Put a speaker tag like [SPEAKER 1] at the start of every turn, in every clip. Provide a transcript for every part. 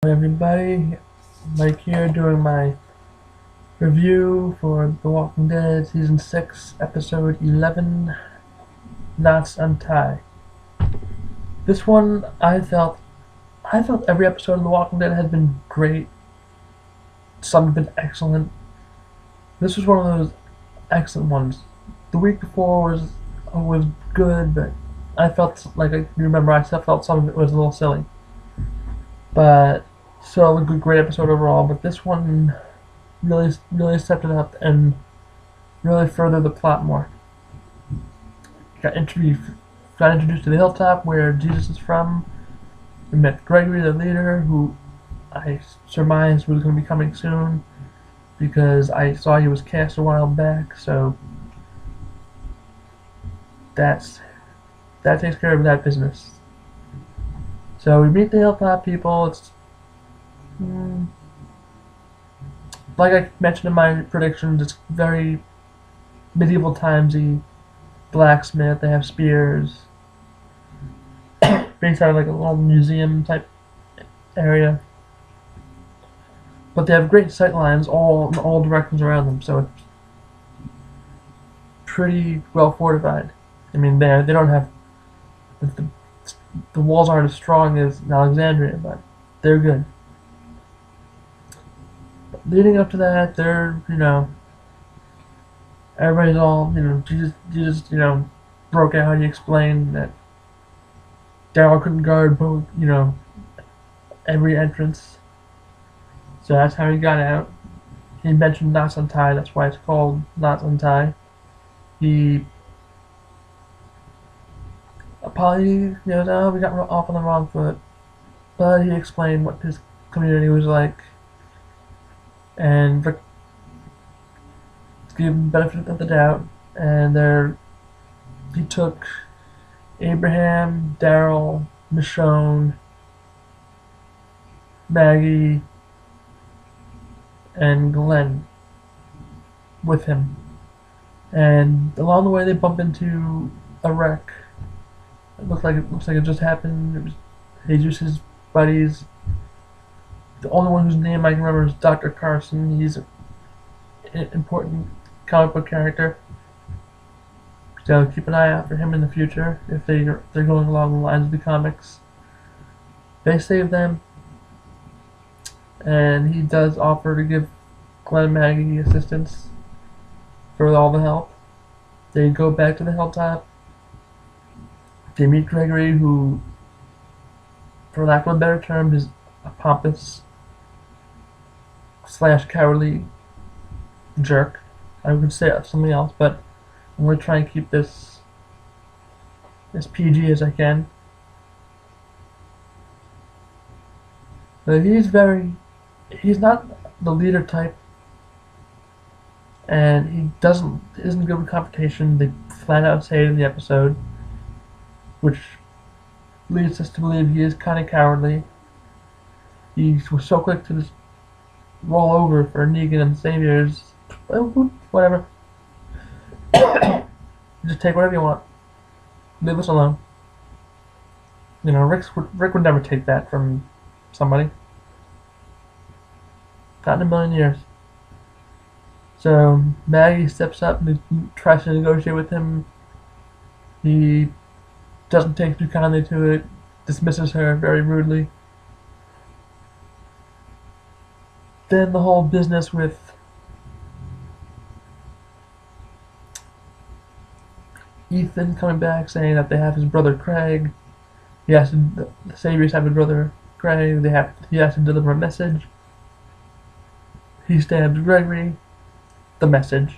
[SPEAKER 1] Everybody, Mike here doing my review for The Walking Dead Season 6, Episode 11, Knots Untie. This one, I felt every episode of The Walking Dead has been great. Some have been excellent. This was one of those excellent ones. The week before was good, but I felt like, you remember, I still felt some of it was a little silly. But still a great episode overall. But this one really stepped it up and really furthered the plot more. Got introduced to the hilltop where Jesus is from. We met Gregory, the leader, who I surmised was going to be coming soon because I saw he was cast a while back. So that takes care of that business. So we meet the hilltop people. It's like I mentioned in my predictions, it's very medieval timesy. Blacksmith, they have spears. Inside of like a little museum type area. But they have great sight lines in all directions around them, so it's pretty well fortified. I mean, they don't have the walls aren't as strong as in Alexandria, but they're good. But leading up to that, everybody's all, Jesus, broke out. He explained that Daryl couldn't guard both, every entrance. So that's how he got out. He mentioned Knots Untie, that's why it's called Knots Untie. He apologized, we got off on the wrong foot. But he explained what his community was like. And gave him the benefit of the doubt. And he took Abraham, Daryl, Michonne, Maggie, and Glenn with him. And along the way, they bump into a wreck. It looks like it just happened. It was Jesus' buddies. The only one whose name I can remember is Dr. Carson. He's an important comic book character. So keep an eye out for him in the future if they're going along the lines of the comics. They save them, and he does offer to give Glenn and Maggie assistance for all the help. They go back to the hilltop. They meet Gregory, who, for lack of a better term, is a pompous / cowardly jerk. I would say something else, but I'm going to try and keep this as PG as I can. But he's not the leader type, and he isn't good with confrontation. They flat out say it in the episode, which leads us to believe he is kind of cowardly. He was so quick to just roll over for Negan and the Saviors. Whatever. Just take whatever you want. Leave us alone. Rick would never take that from somebody. Not in a million years. So Maggie steps up and tries to negotiate with him. He doesn't take too kindly to it, dismisses her very rudely. Then the whole business with Ethan coming back saying that they have his brother Craig. The Saviors have his brother Craig. He has to deliver a message. He stabs Gregory. The message.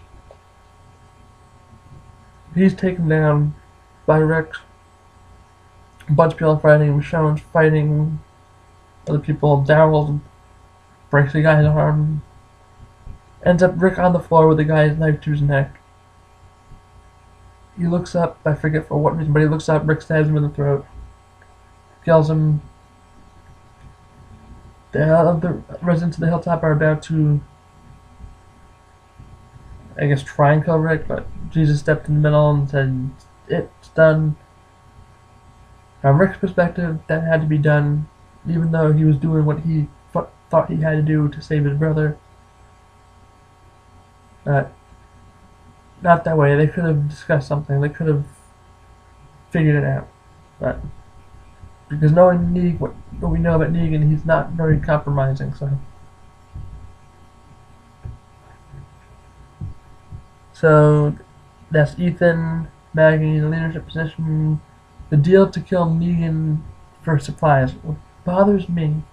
[SPEAKER 1] He's taken down by Rick. A bunch of people fighting. Michonne's fighting other people. Daryl breaks the guy's arm. Ends up Rick on the floor with the guy's knife to his neck. He looks up, I forget for what reason, but he looks up, Rick stabs him in the throat. Kills him. The other residents of the hilltop are about to, I guess, try and kill Rick, but Jesus stepped in the middle and said, it's done. From Rick's perspective, that had to be done even though he was doing what he thought he had to do to save his brother. Not that way. They could have discussed something. They could have figured it out. But because knowing Negan, what we know about Negan, he's not very compromising. So that's Ethan, Maggie in a leadership position. The deal to kill Negan for supplies. What bothers me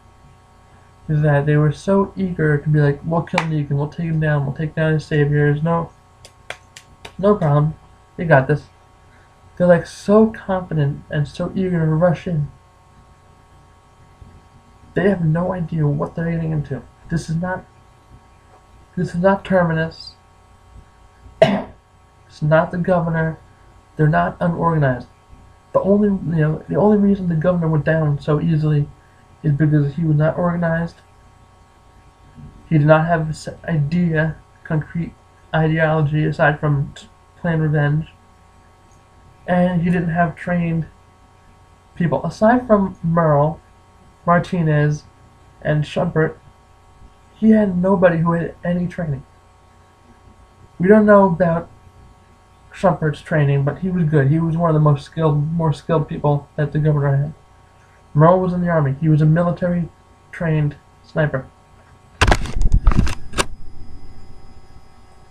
[SPEAKER 1] is that they were so eager to be like, we'll kill Negan, we'll take him down, we'll take down his saviors. No problem. You got this. They're like so confident and so eager to rush in. They have no idea what they're getting into. This is not Terminus. It's not the governor. They're not unorganized. The only reason the governor went down so easily is because he was not organized. He did not have this concrete ideology aside from plan revenge, and he didn't have trained people aside from Merle, Martinez, and Shumpert. He had nobody who had any training. We don't know about Shumpert's training, but he was good. He was one of the more skilled people that the governor had. Merle was in the army. He was a military-trained sniper.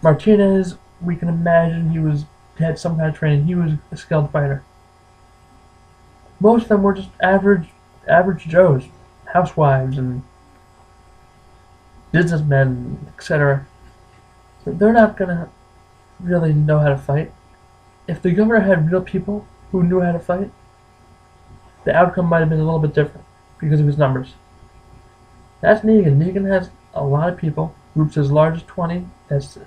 [SPEAKER 1] Martinez, we can imagine he had some kind of training. He was a skilled fighter. Most of them were just average Joes, housewives and businessmen, etc. So they're not gonna really know how to fight. If the governor had real people who knew how to fight, the outcome might have been a little bit different because of his numbers. That's Negan. Negan has a lot of people, groups as large as 20. That's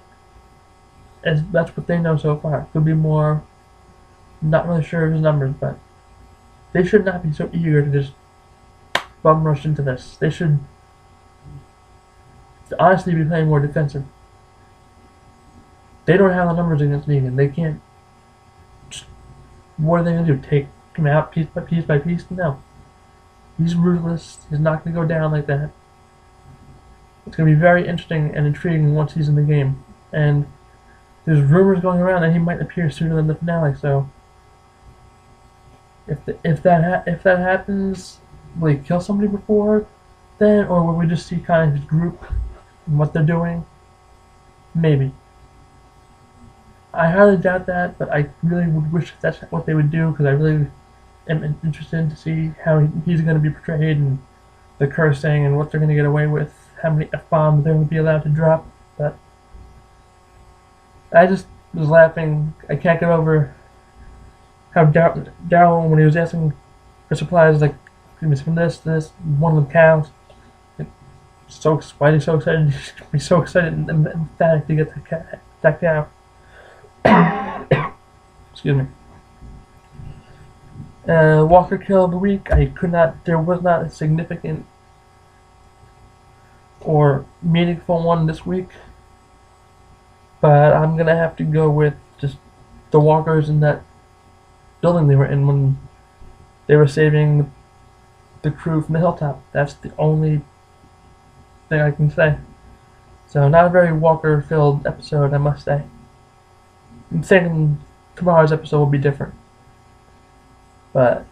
[SPEAKER 1] what they know so far. Could be more. Not really sure of his numbers, but they should not be so eager to just bum rush into this. They should honestly be playing more defensive. They don't have the numbers against Negan. They can't. What are they going to do? Take him out piece by piece by piece? No. He's ruthless. He's not going to go down like that. It's going to be very interesting and intriguing once he's in the game. And there's rumors going around that he might appear sooner than the finale. So if that happens, will he kill somebody before then, or will we just see kind of his group and what they're doing? Maybe. I highly doubt that, but I really would wish that's what they would do, because I really am interested to see how he's going to be portrayed, and the cursing, and what they're going to get away with, how many F-bombs they're going to be allowed to drop. But I just was laughing. I can't get over how Daryl, when he was asking for supplies, like, give me some of this, one of the cows. Why are you so excited? He's so excited and emphatic to get that cow. Excuse me. Walker kill of the week. There was not a significant or meaningful one this week, but I'm gonna have to go with just the walkers in that building they were in when they were saving the crew from the hilltop. That's the only thing I can say. So not a very walker-filled episode, I must say. I'm thinking tomorrow's episode will be different, but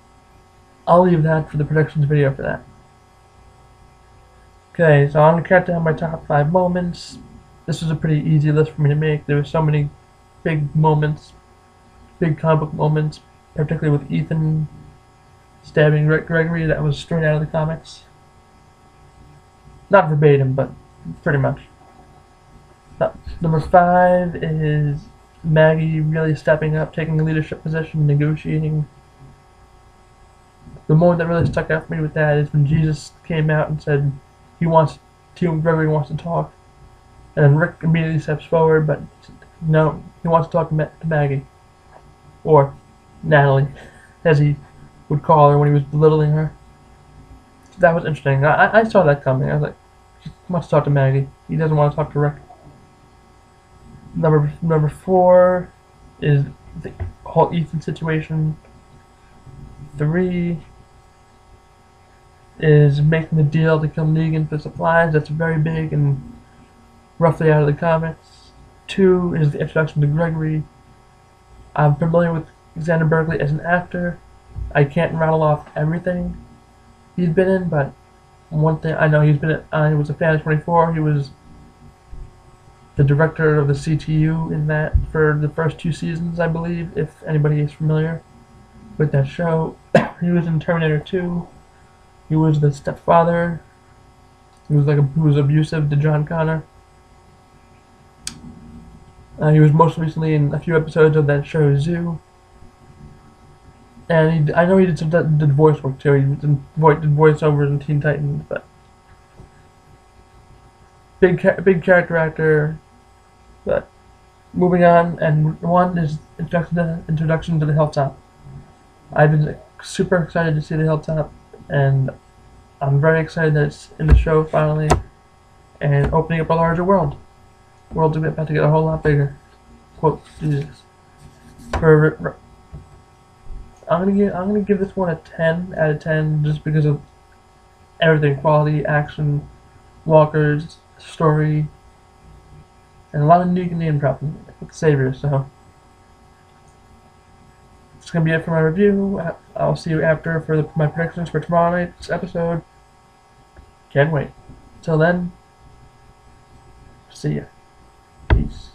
[SPEAKER 1] I'll leave that for the predictions video for that. Okay, so I'm going to count down my top 5 moments. This was a pretty easy list for me to make. There were so many big moments, big comic book moments, particularly with Ethan stabbing Gregory. That was straight out of the comics. Not verbatim, but pretty much. Number 5 is Maggie really stepping up, taking a leadership position, negotiating. The moment that really stuck out for me with that is when Jesus came out and said Gregory wants to talk, and then Rick immediately steps forward, but no, he wants to talk to Maggie, or Natalie, as he would call her when he was belittling her. So that was interesting. I saw that coming. I was like, he wants to talk to Maggie. He doesn't want to talk to Rick. Number 4 is the whole Ethan situation. 3 is making the deal to kill Negan for supplies. That's very big and roughly out of the comics. 2 is the introduction to Gregory. I'm familiar with Xander Berkeley as an actor. I can't rattle off everything he's been in, but one thing I know, he was a fan of 24. He was the director of the CTU in that for the first 2 seasons, I believe, if anybody is familiar with that show. He was in Terminator 2. He was the stepfather. He was abusive to John Connor. He was most recently in a few episodes of that show Zoo. And I know he did voice work too. He did voiceovers in Teen Titans, but big character actor. But moving on, and 1 is introduction to the Hilltop. I've been super excited to see the Hilltop, and I'm very excited that it's in the show finally, and opening up a larger world. World's about to get a whole lot bigger. Quote Jesus. I'm gonna give this one a 10 out of 10 just because of everything: quality, action, walkers, story, and a lot of Negan name dropping with Savior. So it's gonna be it for my review. I'll see you after for my predictions for tomorrow night's episode. Can't wait. Till then, see ya. Peace.